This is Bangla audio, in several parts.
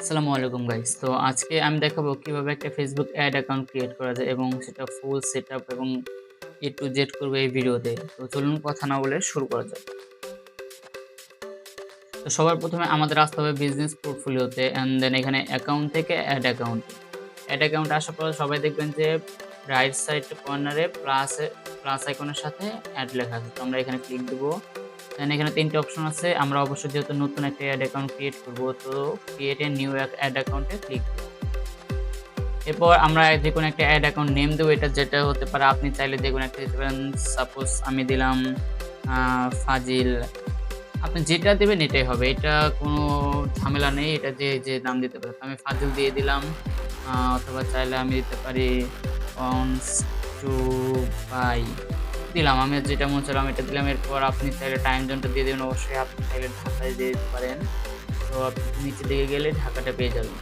আসসালামু আলাইকুম গাইস। তো আজকে আমি দেখাবো কিভাবে একটা ফেসবুক অ্যাড অ্যাকাউন্ট ক্রিয়েট করা যায় এবং সেটা ফুল সেটআপ এবং এ টু জেড করবো এই ভিডিওতে। তো চলুন কথা না বলে শুরু করা যাক। তো সবার প্রথমে আমাদের আসতে হবে বিজনেস পোর্টফোলিওতে অ্যান্ড দেন এখানে অ্যাকাউন্ট থেকে অ্যাড অ্যাকাউন্ট। অ্যাড অ্যাকাউন্টে আসার পর সবাই দেখবেন যে রাইট সাইড কর্নারে প্লাস আইকনের সাথে অ্যাড লেখা আছে। তো আমরা এখানে ক্লিক দিব। দেন এখানে ৩ টে অপশন আছে। আমরা অবশ্যই যেহেতু নতুন একটা অ্যাড অ্যাকাউন্ট ক্রিয়েট করব, তো ক্রিয়েট এ নিউ অ্যাড অ্যাকাউন্টে ক্লিক করব। এরপর আমরা যেকোনো একটা অ্যাড অ্যাকাউন্ট নেম দেবো। এটা যেটা হতে পারে, আপনি চাইলে যেকোনো একটা দিতে পারেন। সাপোজ আমি দিলাম ফাজিল। আপনি যেটা দেবেন এটাই হবে। এটা কোনো ঝামেলা নেই। এটা যে নাম দিতে পারেন। আমি ফাজিল দিয়ে দিলাম। অথবা চাইলে আমি দিতে পারি ওয়ান্টস টু বাই দিলাম। আমি যেটা মনে চাইলাম এটা দিলাম। এরপর আপনি চাইলে টাইম জোনটা দিয়ে দিবেন। অবশ্যই আপনি চাইলে ঢাকায় দিয়ে দিতে পারেন। তো আপনি নিচের দিকে গেলে ঢাকাটা পেয়ে যাবেন।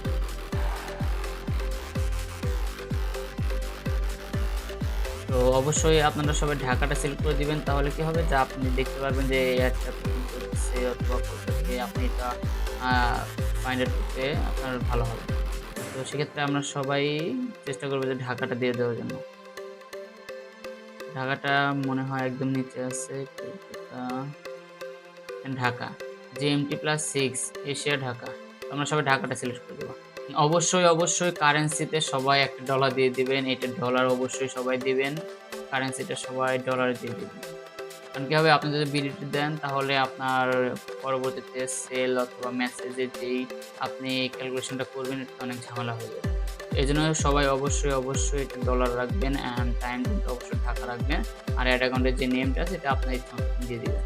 তো অবশ্যই আপনারা সবাই ঢাকাটা সিলেক্ট করে দিবেন। তাহলে কি হবে যে আপনি দেখতে পারবেন যে এই অ্যাডটা কোন করতেছে অথবা কোথা থেকে আপনি এটা আ ফাইন্ড আউট করতে আপনার ভালো হবে। তো সেক্ষেত্রে আমরা সবাই চেষ্টা করব যে ঢাকাটা দিয়ে দেওয়ার জন্য। ঢাকাটা মনে হয় একদম নিচে আছে। Kolkata Dhaka GMT+6 Asia Dhaka. তো আমরা সবাই ঢাকাটা সিলেক্ট করে দেব। অবশ্যই কারেন্সিতে সবাই $1 দিয়ে দিবেন। এটা ডলার অবশ্যই সবাই দিবেন। কারেন্সিটা সবাই ডলারে দিয়ে দিবেন। কারণ কি হবে, আপনি যদি বিডিটি দেন তাহলে আপনার পরবর্তীতে সেল অথবা মেসেজে যেই আপনি ক্যালকুলেশনটা করবেন এটা অনেক ঝামেলা হয়ে যাবে। এজন্য সবাই অবশ্যই এটা ডলার রাখবেন অ্যান্ড টাইম জোনটা অবশ্যই ঢাকা রাখবেন। আর অ্যাড অ্যাকাউন্টের যে নেমটা সেটা আপনার ইচ্ছা মতো দিয়ে দিবেন।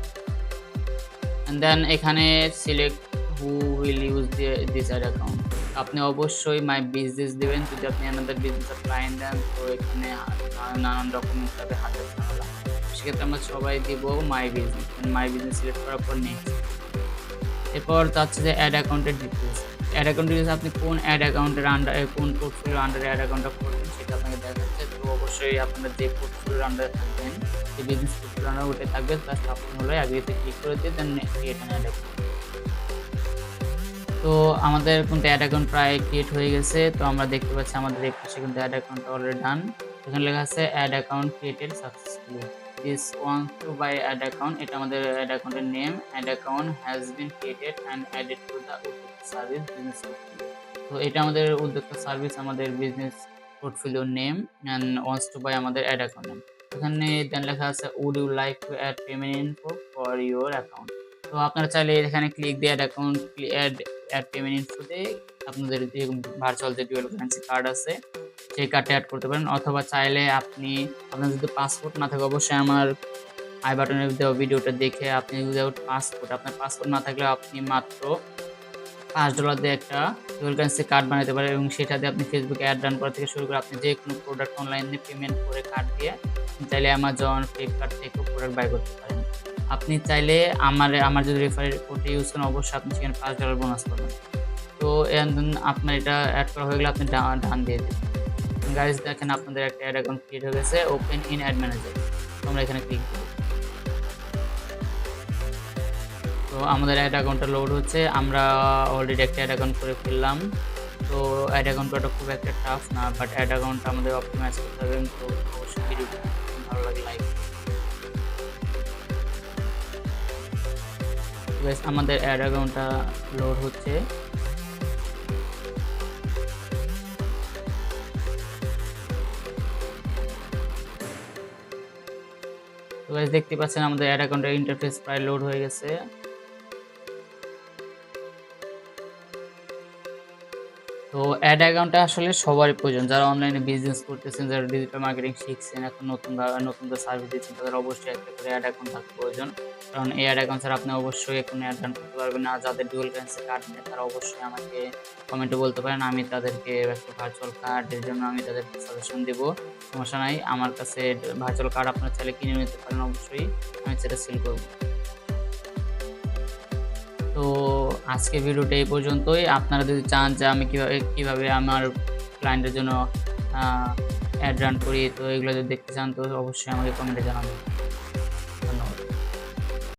অ্যান্ড দেন এখানে select who will use this ad account. আপনি অবশ্যই মাই বিজনেস দিবেন। যদি আপনি অ্যানাদার বিজনেস ক্লায়েন্ট দেন তো এখানে নানান ডকুমেন্টস লাগবে, হাজার ঝামেলা। সেক্ষেত্রে আমরা সবাই দিব my business. My business select করার পর নেক্সট। এরপর চাচ্ছে যে অ্যাড অ্যাকাউন্টের ডিটেইলস। অ্যাড অ্যাকাউন্ট ডিটেইলস আপনি কোন অ্যাড অ্যাকাউন্টের আন্ডারে কোন পোর্টফোলিওর আন্ডারে অ্যাড অ্যাকাউন্টটা করবেন সেটা আপনাকে দেখাচ্ছে। তো অবশ্যই আপনারা যে পোর্টফোলিওর আন্ডারে থাকবেন, যে বিজনেস পোর্টফোলিওর আন্ডারে ওটাই থাকবে। জাস্ট আপনি হলো এগ্রিতে ক্লিক করে দিয়ে দেন ক্রিয়েট অ্যান অ্যাড অ্যাকাউন্ট। তো আমাদের কিন্তু অ্যাড অ্যাকাউন্ট প্রায় ক্রিয়েট হয়ে গেছে। তো আমরা দেখতে পাচ্ছি আমাদের এই পাশে কিন্তু অ্যাড অ্যাকাউন্ট অলরেডি ডান। এখানে লেখা আছে ad account created successfully. This wants to buy ad account. এটা আমাদের অ্যাড অ্যাকাউন্টের name. Ad account has been created and added to the উদ্যোক্তা সার্ভিস বিজনেস পোর্টফোলিও। তো এটা আমাদের উদ্যোক্তা সার্ভিস, আমাদের business portfolio name and wants to buy আমাদের অ্যাড অ্যাকাউন্ট নেম। এখানে দেন লেখা আছে would you like to add payment info for your account. তো আপনারা চাইলে এখানে ক্লিক দিয়ে অ্যাড অ্যাকাউন্ট অ্যাড পেমেন্ট ইনফোতে আপনাদের যে ভার্চুয়াল যে ডুয়াল কারেন্সি কার্ড আছে সেই কার্ডটা অ্যাড করতে পারেন। অথবা চাইলে আপনার যদি পাসপোর্ট না থাকে, অবশ্যই আমার আই বাটনে দেওয়া ভিডিওটা দেখে আপনি উইদাউট পাসপোর্ট, আপনার পাসপোর্ট না থাকলেও আপনি মাত্র $5 দিয়ে একটা ডুয়াল কারেন্সি কার্ড বানাতে পারেন এবং সেটা দিয়ে আপনি ফেসবুকে অ্যাড রান করা থেকে শুরু করে আপনি যেকোনো প্রোডাক্ট অনলাইনে পেমেন্ট করে কার্ড দিয়ে চাইলে অ্যামাজন, ফ্লিপকার্ট থেকেও প্রোডাক্ট বাই করতে পারেন। আপনি চাইলে আমার যদি রেফারেল কোডটা ইউজ করেন অবশ্যই আপনি সেখানে $5 বোনাস পাবেন। তো আপনার এটা অ্যাড করা হয়ে গেলে আপনি ডান দিয়ে দিবেন। গাইস দেখেন আপনাদের একটা অ্যাড অ্যাকাউন্ট ক্রিয়েট হয়ে গেছে। Open in add manager. তো আমরা এখানে ক্লিক করব। তো আমাদের অ্যাড অ্যাকাউন্টটা লোড হচ্ছে। আমরা অলরেডি একটা অ্যাড অ্যাকাউন্ট করে ফেললাম। তো অ্যাড অ্যাকাউন্ট করাটা খুব একটা টাফ না, বাট অ্যাড অ্যাকাউন্টটা আমাদের অপটিমাইজ করতে হবে। তো অবশ্যই ভিডিওটি ভালো লাগে লাইক। গাইস আমাদের অ্যাড অ্যাকাউন্টটা লোড হচ্ছে। তো গাইস দেখতে পাচ্ছেন আমাদের অ্যাড অ্যাকাউন্টের ইন্টারফেস প্রায় লোড হয়ে গেছে। তো অ্যাড অ্যাকাউন্টটা আসলে সবারই প্রয়োজন। যারা অনলাইনে বিজনেস করতেছেন, যারা ডিজিটাল মার্কেটিং শিখছেন, এখন নতুন সার্ভিস দিচ্ছেন, তাদের অবশ্যই একটা করে অ্যাড অ্যাকাউন্ট থাকা প্রয়োজন। কারণ এই অ্যাড অ্যাকাউন্ট ছাড়া আপনি অবশ্যই কোনো অ্যাড রান করতে পারবেন না। যাদের ডুয়াল কারেন্সি কার্ড নেই তারা অবশ্যই আমাকে কমেন্টে বলতে পারেন। আমি তাদেরকে একটা ভার্চুয়াল কার্ডের জন্য আমি তাদেরকে সাজেশন দিব। সমস্যা নাই। আমার কাছে ভার্চুয়াল কার্ড আপনারা চাইলে কিনে নিতে পারেন। অবশ্যই আমি সেটা সেল করব। তো আজকের ভিডিওটা এই পর্যন্তই। আপনারা যদি চান যে আমি কিভাবে আমার ক্লায়েন্টের জন্য অ্যাড রান করি, তো এগুলো যদি দেখতে চান তো অবশ্যই আমাকে কমেন্টে জানাবেন।